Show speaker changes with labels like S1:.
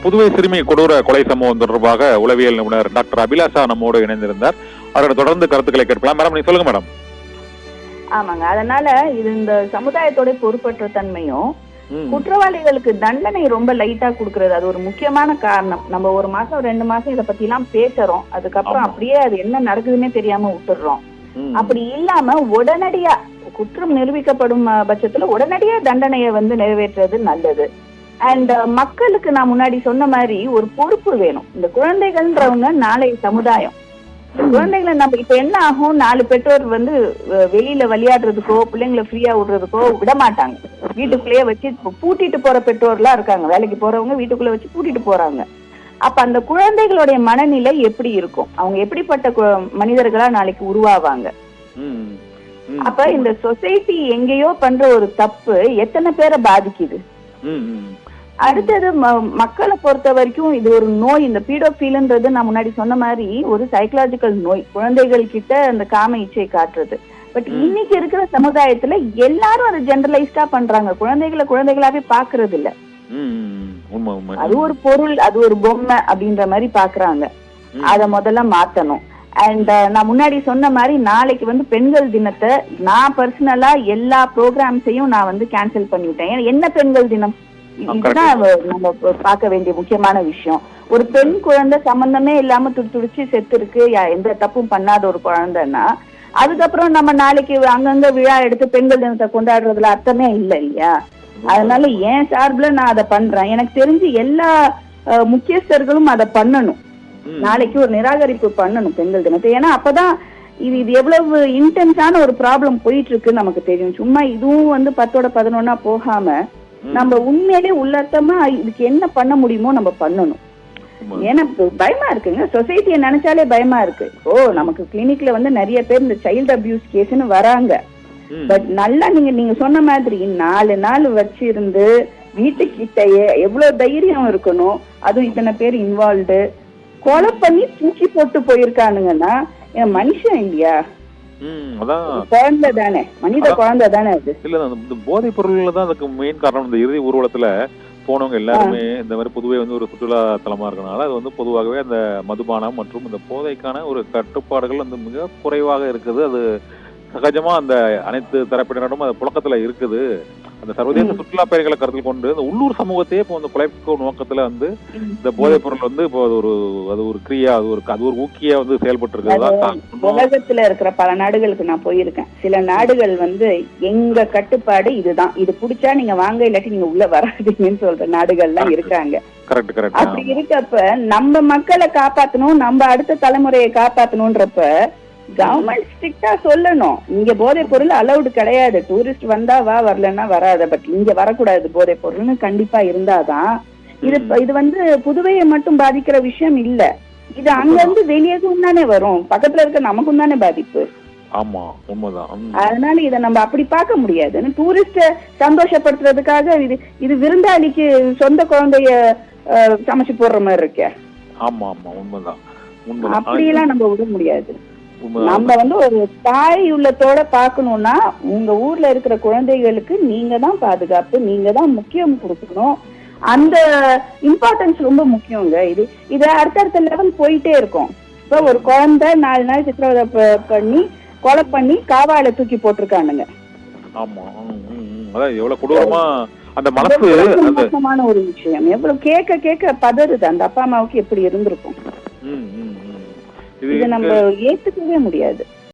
S1: புதுவை சிறுமி கொடூர கொலை சம்பவம் தொடர்பாக உளவியல் நிபுணர் டாக்டர் அபிலாஷா நம்மோடு இணைந்திருந்தார். அவரோட தொடர்ந்து கருத்துக்களை கேட்கலாம். மேடம், நீங்க சொல்லுங்க மேடம்.
S2: ஆமாங்க, அதனால இது இந்த சமுதாயத்தோட பொறுப்பற்ற தன்மையும் குற்றவாளிகளுக்கு தண்டனை ரொம்ப லைட்டா குடுக்கறது அது ஒரு முக்கியமான காரணம். நம்ம 1 மாசம் 2 மாசம் இத பத்தி எல்லாம் பேசுறோம், அதுக்கப்புறம் அப்படியே அது என்ன நடக்குதுன்னே தெரியாம விட்டுடுறோம். அப்படி இல்லாம உடனடியா குற்றம் நிரூபிக்கப்படும் பட்சத்துல உடனடியா தண்டனையை நிறைவேற்றுறது நல்லது. அண்ட் மக்களுக்கு நான் முன்னாடி சொன்ன மாதிரி ஒரு பொறுப்பு வேணும். இந்த குழந்தைகள்ன்றவங்க நாளை சமுதாயம். குழந்தைகளை நம்ம இப்ப என்ன ஆகும், 4 பெற்றோர் வெளியில விளையாடுறதுக்கோ பிள்ளைங்களை ஃப்ரீயா விடுறதுக்கோ விட மாட்டாங்க. வீட்டுக்குள்ளேயே வச்சு பூட்டிட்டு போற பெற்றோர்லாம் இருக்காங்க. வேலைக்கு போறவங்க வீட்டுக்குள்ள வச்சு பூட்டிட்டு போறாங்க. அப்ப அந்த குழந்தைகளுடைய மனநிலை எப்படி இருக்கும், அவங்க எப்படிப்பட்ட மனிதர்களா நாளைக்கு உருவாவாங்க. அப்ப இந்த சொசைட்டி எங்கேயோ பண்ற ஒரு தப்பு எத்தனை பேரை பாதிக்குது. அடுத்தது மக்களை பொறுத்த வரைக்கும் இது ஒரு நோய். இந்த பீடோஃபீல்ன்றது நான் முன்னாடி சொன்ன மாதிரி ஒரு சைக்கலாஜிக்கல் நோய், குழந்தைகள் கிட்ட அந்த காம இச்சை காட்டுறது. பட் இன்னைக்கு இருக்கிற சமுதாயத்துல எல்லாரும் அதை ஜெனரலைஸ்டா பண்றாங்க. குழந்தைகளாவே பாக்குறது இல்ல. அது ஒரு பொருள், அது ஒரு பொம்மை அப்படின்ற மாதிரி பாக்குறாங்க. அத முதல்ல மாத்தணும். அண்ட் நான் முன்னாடி சொன்ன மாதிரி நாளைக்கு பெண்கள் தினத்தை நான் பர்சனலா எல்லா ப்ரோக்ராம்ஸையும் நான் கேன்சல் பண்ணிவிட்டேன். என்ன பெண்கள் தினம், இதுதான் நம்ம பார்க்க வேண்டிய முக்கியமான விஷயம். ஒரு பெண் குழந்தை சம்பந்தமே இல்லாம துடிச்சு செத்து இருக்கு, எந்த தப்பும் பண்ணாத ஒரு குழந்தைன்னா அதுக்கப்புறம் நம்ம நாளைக்கு அங்கங்க விழா எடுத்து பெண்கள் தினத்தை கொண்டாடுறதுல அர்த்தமே இல்லை இல்லையா? அதனால ஏன் சார்பில் நான் அதை பண்றேன். எனக்கு தெரிஞ்சு எல்லா முக்கியஸ்தர்களும் அதை பண்ணணும். நாளைக்கு ஒரு நிராகரிப்பு பண்ணணும் பெண்கள் தினத்தை. ஏன்னா அப்பதான் இது எவ்வளவு இன்டென்ஸான ஒரு ப்ராப்ளம் போயிட்டு இருக்குன்னு நமக்கு தெரியும். சும்மா இதுவும் 10ஓட 11 போகாம நம்ம உண்மையிலே உள்ளர்த்தமா இதுக்கு என்ன பண்ண முடியுமோ நம்ம பண்ணணும். ஏன்னா பயமா இருக்குங்க, சொசைட்டியை நினைச்சாலே பயமா இருக்கு. நமக்கு கிளினிக்ல நிறைய பேர் இந்த சைல்டு அபியூஸ் கேஸ்ன்னு வராங்க. பட் நல்லா நீங்க சொன்ன மாதிரி 4 நாள் வச்சிருந்து வீட்டுக்கிட்டயே எவ்வளவு தைரியம் இருக்கணும். அதுவும் இத்தனை பேர் இன்வால்வ்டு, கொலை பண்ணி தூக்கி போட்டு போயிருக்கானுங்கன்னா மனுஷன் இல்லையா? குழந்தை தானே, மனித குழந்தை தானே. அது
S1: இல்ல, இந்த போதைப் பொருள்ல தான் அதுக்கு மெயின் காரணம். இந்த இறுதி ஊர்வலத்துல போனவங்க எல்லாருமே இந்த மாதிரி புதுவை ஒரு சுற்றுலா தலமா இருக்கனால அது பொதுவாகவே அந்த மதுபானம் மற்றும் இந்த போதைக்கான ஒரு கட்டுப்பாடுகள் மிக குறைவாக இருக்குது. அது சகஜமா அந்த அனைத்து தரப்பினரும் அது புழக்கத்துல இருக்குது. அந்த சர்வதேச சுற்றுலா பயணிகளை கருத்தில் கொண்டு இந்த உள்ளூர் சமூகத்தையே இப்போ குலைக்கும் நோக்கத்துல இந்த போதைப் பொருள் இப்போ அது ஒரு கிரியா, அது ஒரு ஊக்கியா செயல்பட்டு இருக்கு.
S2: உலகத்துல இருக்கிற பல நாடுகளுக்கு நான் போயிருக்கேன். சில நாடுகள் எங்க கட்டுப்பாடு இதுதான், இது புடிச்சா நீங்க வாங்க, இல்லாட்டி நீங்க உள்ள வராதீங்கன்னு சொல்ற நாடுகள்லாம் இருக்காங்க. அப்படி இருக்கப்ப நம்ம மக்களை காப்பாத்தணும், நம்ம அடுத்த தலைமுறையை காப்பாத்தணும்ன்றப்ப கவர்மெண்ட் ஸ்ட்ரிக்டா சொல்லணும், இங்க போதைப் பொருள் அலௌடு கிடையாது, டூரிஸ்ட் வந்தா வா, வரலன்னா வராத, பட் இங்க வரக்கூடாது போதைப் பொருள்னு கண்டிப்பா இருந்தாதான். இது புதுவையை மட்டும் பாதிக்கிற விஷயம் இல்ல, இது அங்க வெளியேவும் தானே வரும், பக்கத்துல இருக்க நமக்கும் தானே பாதிப்பு.
S1: ஆமா, உண்மைதான்.
S2: அதனால இத நம்ம அப்படி பார்க்க முடியாது. டூரிஸ்ட சந்தோஷப்படுத்துறதுக்காக இது விருந்தாளிக்கு சொந்த குழந்தைய சமைச்சு போடுற மாதிரி இருக்க.
S1: ஆமா ஆமா, உண்மைதான்.
S2: அப்படியெல்லாம் நம்ம விட முடியாது. நம்ம ஒரு தாய் உள்ளத்தோட பாக்கணும்னா உங்க ஊர்ல இருக்கிற குழந்தைகளுக்கு நீங்க தான் பாதுகாப்பு, நீங்க தான் முக்கியம் கொடுக்கணும். அந்த இம்பார்ட்டன்ஸ் ரொம்ப முக்கியங்க. இது அடுத்தடுத்த லெவல் போயிட்டே இருக்கும். இப்ப ஒரு குழந்தை 4 நாள் சித்திரவதை பண்ணி கொலை பண்ணி காவால தூக்கி போட்டிருக்கானுங்க.
S1: ஆமா, அதான் எவ்வளவு கொடூரமா அந்த மோசமான
S2: ஒரு விஷயம். எவ்வளவு கேட்க கேட்க பதறுது. அந்த அப்பா அம்மாவுக்கு எப்படி இருந்திருக்கும், இதை நம்ம ஏத்துக்கவே முடியாது.